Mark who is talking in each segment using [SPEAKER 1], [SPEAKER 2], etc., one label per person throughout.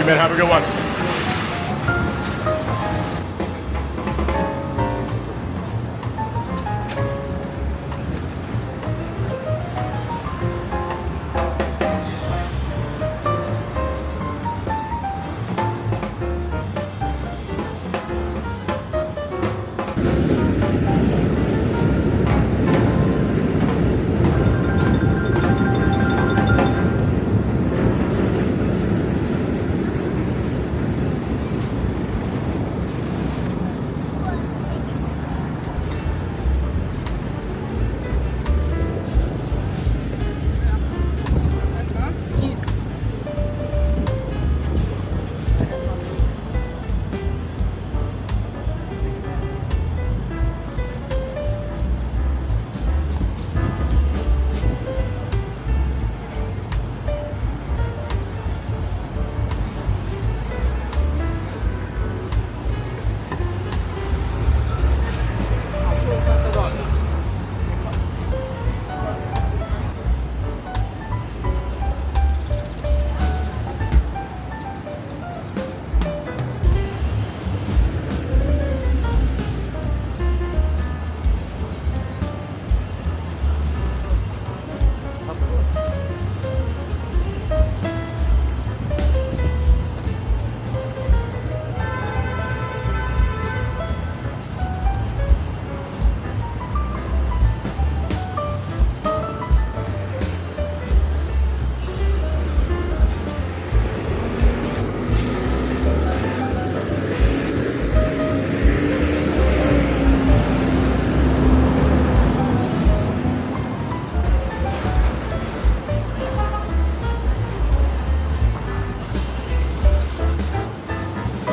[SPEAKER 1] you, man. Have a good one.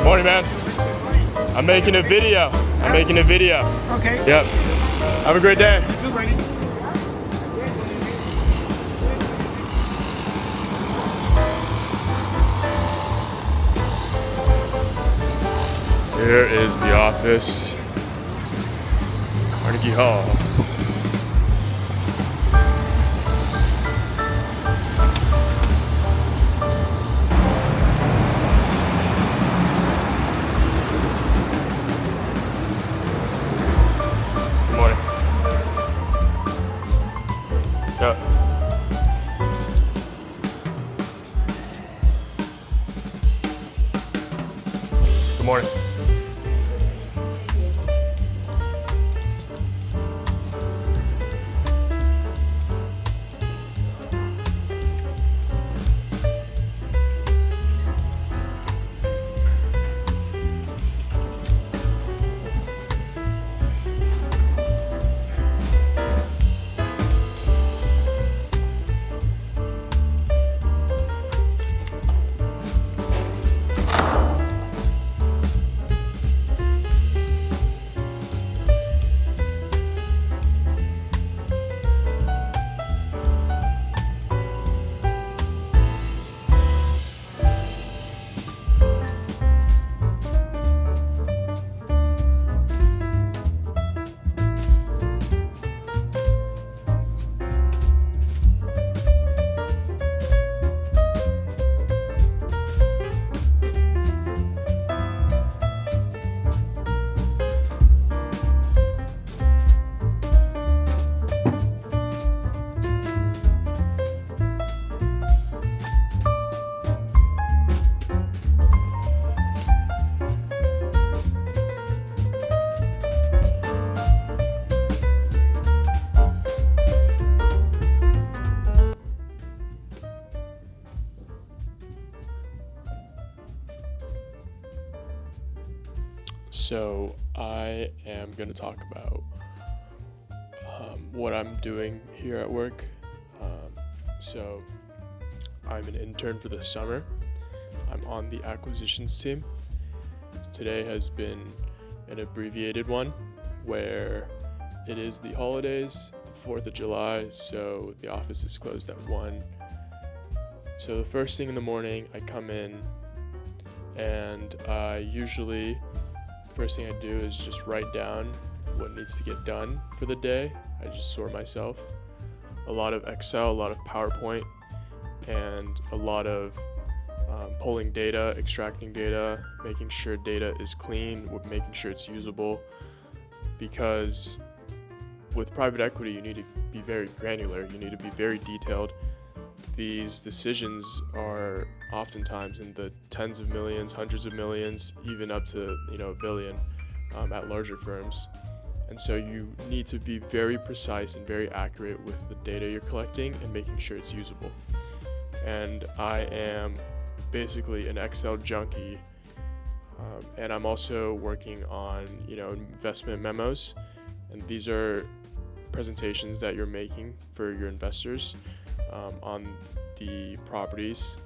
[SPEAKER 1] Morning, man. I'm making a video.
[SPEAKER 2] Okay.
[SPEAKER 1] Yep. Have a great day.
[SPEAKER 2] You too, Brady.
[SPEAKER 1] Here is the office. Carnegie Hall. Good morning. Yep. Good morning. So I am going to talk about what I'm doing here at work. So I'm an intern for the summer. I'm on the acquisitions team. Today has been an abbreviated one where it is the holidays, the 4th of July, so the office is closed at 1. So the first thing in the morning, I come in and I usually, first thing I do is just write down what needs to get done for the day. I just sort myself. A lot of Excel, a lot of PowerPoint, and a lot of pulling data, extracting data, making sure data is clean, making sure it's usable. Because with private equity, you need to be very granular, you need to be very detailed. These decisions are oftentimes in the tens of millions, hundreds of millions, even up to a billion at larger firms. And so you need to be very precise and very accurate with the data you're collecting and making sure it's usable. And I am basically an Excel junkie, and I'm also working on investment memos, and these are presentations that you're making for your investors on the properties.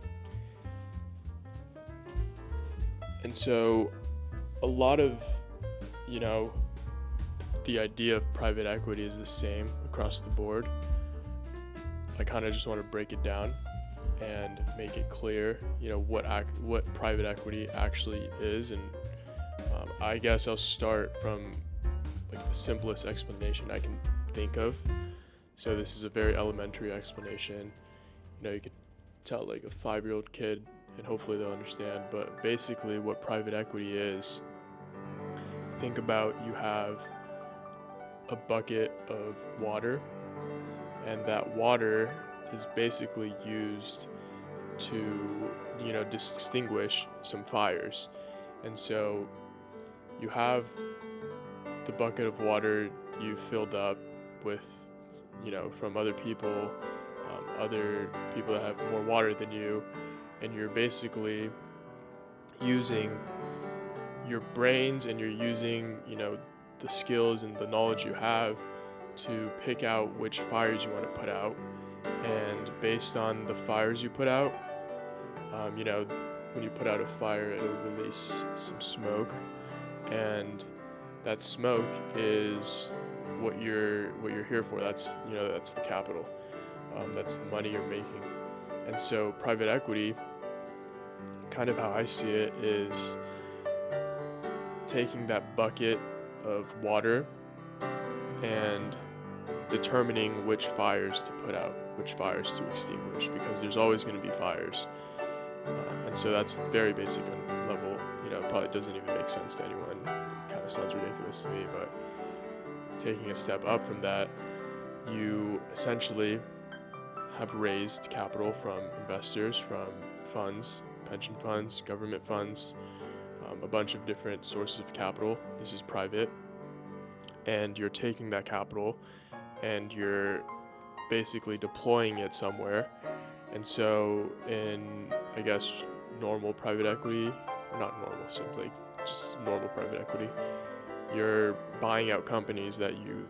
[SPEAKER 1] And so a lot of the idea of private equity is the same across the board. I kind of just want to break it down and make it clear what private equity actually is. And I guess I'll start from the simplest explanation I can think of. So this is a very elementary explanation. You could tell a 5-year-old kid and hopefully they'll understand. But basically what private equity is, think about you have a bucket of water, and that water is basically used to distinguish some fires. And so you have the bucket of water you filled up with from other people that have more water than you, and you're basically using your brains and you're using the skills and the knowledge you have to pick out which fires you want to put out. And based on the fires you put out, when you put out a fire, it'll release some smoke, and that smoke is what you're here for. That's the capital. That's the money you're making. And so private equity, kind of how I see it, is taking that bucket of water and determining which fires to put out, which fires to extinguish, because there's always going to be fires. And so that's very basic level. It probably doesn't even make sense to anyone. It kind of sounds ridiculous to me, but taking a step up from that, you essentially have raised capital from investors, from funds, pension funds, government funds, a bunch of different sources of capital. This is private, and you're taking that capital and you're basically deploying it somewhere. And so in, I guess, normal private equity, not normal, simply just normal private equity, you're buying out companies that you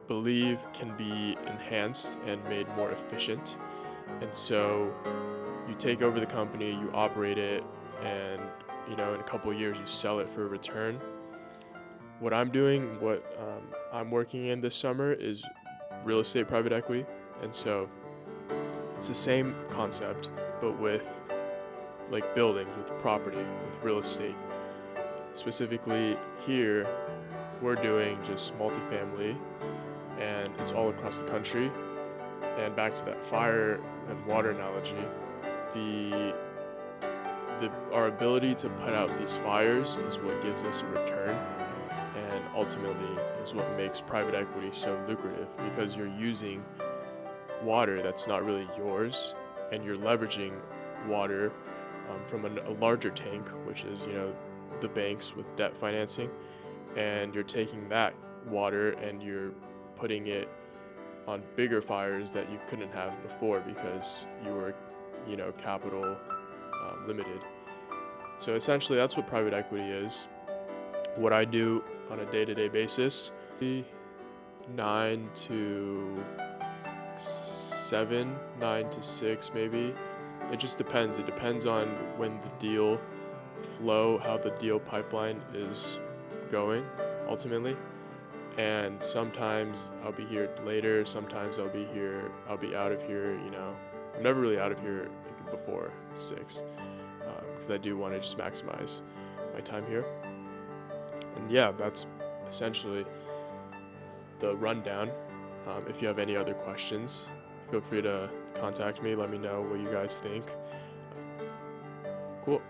[SPEAKER 1] believe can be enhanced and made more efficient. And so you take over the company, you operate it, and in a couple of years you sell it for a return. What I'm doing, I'm working in this summer is real estate private equity. And so it's the same concept, but with buildings, with property, with real estate. Specifically here, we're doing just multifamily, and it's all across the country. And back to that fire and water analogy, our ability to put out these fires is what gives us a return, and ultimately is what makes private equity so lucrative, because you're using water that's not really yours, and you're leveraging water from a larger tank, which is the banks with debt financing, and you're taking that water and you're putting it on bigger fires that you couldn't have before because you were capital limited. So essentially that's what private equity is. What I do on a day-to-day basis, 9 to 7, 9 to 6 maybe. It just depends. It depends on when the deal flow, how the deal pipeline is going ultimately. And sometimes I'll be here later, sometimes I'll be out of here, I'm never really out of here before 6, because I do want to just maximize my time here. And yeah, that's essentially the rundown. If you have any other questions, feel free to contact me, let me know what you guys think. Cool.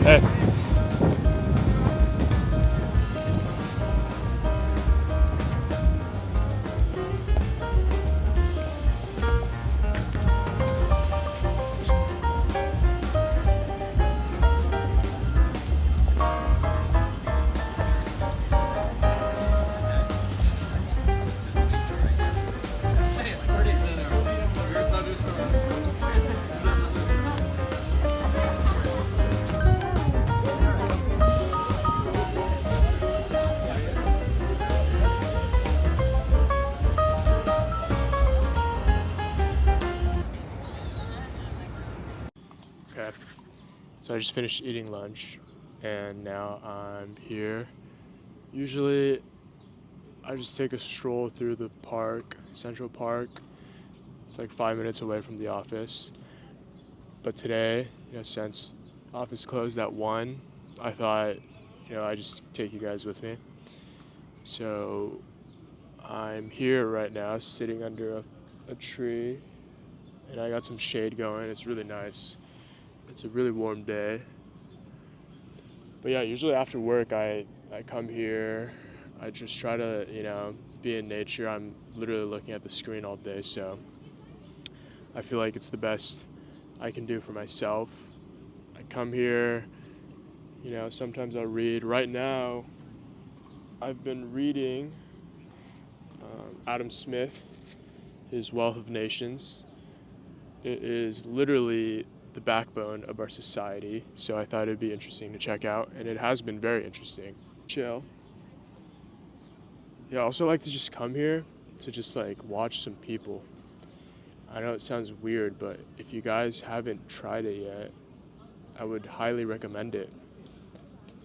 [SPEAKER 1] Hey. Okay, so I just finished eating lunch and now I'm here. Usually I just take a stroll through the park, Central Park. It's like 5 minutes away from the office. But today, since office closed at 1, I thought, I'd just take you guys with me. So I'm here right now sitting under a tree and I got some shade going. It's really nice. It's a really warm day. But yeah, usually after work, I come here. I just try to, be in nature. I'm literally looking at the screen all day, so I feel like it's the best I can do for myself. I come here, sometimes I'll read. Right now, I've been reading Adam Smith, his Wealth of Nations. It is literally the backbone of our society, so I thought it'd be interesting to check out, and it has been very interesting. Chill. Yeah, I also like to just come here to just watch some people. I know it sounds weird, but if you guys haven't tried it yet, I would highly recommend it.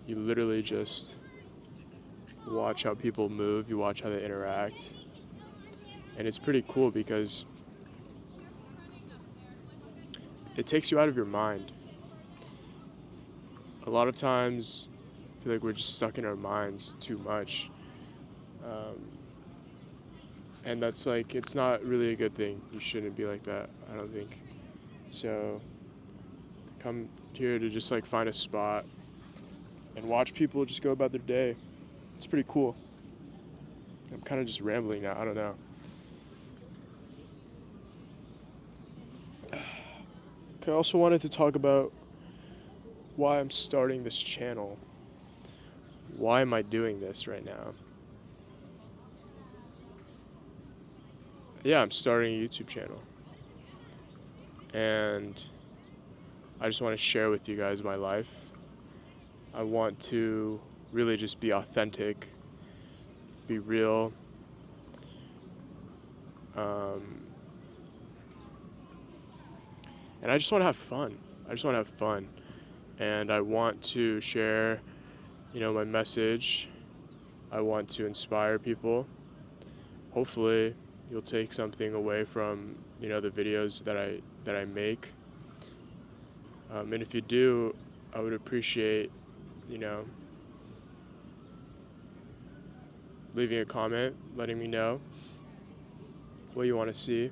[SPEAKER 1] You literally just watch how people move, you watch how they interact, and it's pretty cool because it takes you out of your mind. A lot of times, I feel like we're just stuck in our minds too much. And that's it's not really a good thing. You shouldn't be like that, I don't think. So, come here to just find a spot and watch people just go about their day. It's pretty cool. I'm kind of just rambling now, I don't know. Okay, I also wanted to talk about why I'm starting this channel. Why am I doing this right now? Yeah, I'm starting a YouTube channel. And I just want to share with you guys my life. I want to really just be authentic, be real. And I just want to have fun. And I want to share, my message. I want to inspire people. Hopefully, you'll take something away from, the videos that I make. And if you do, I would appreciate, leaving a comment, letting me know what you want to see.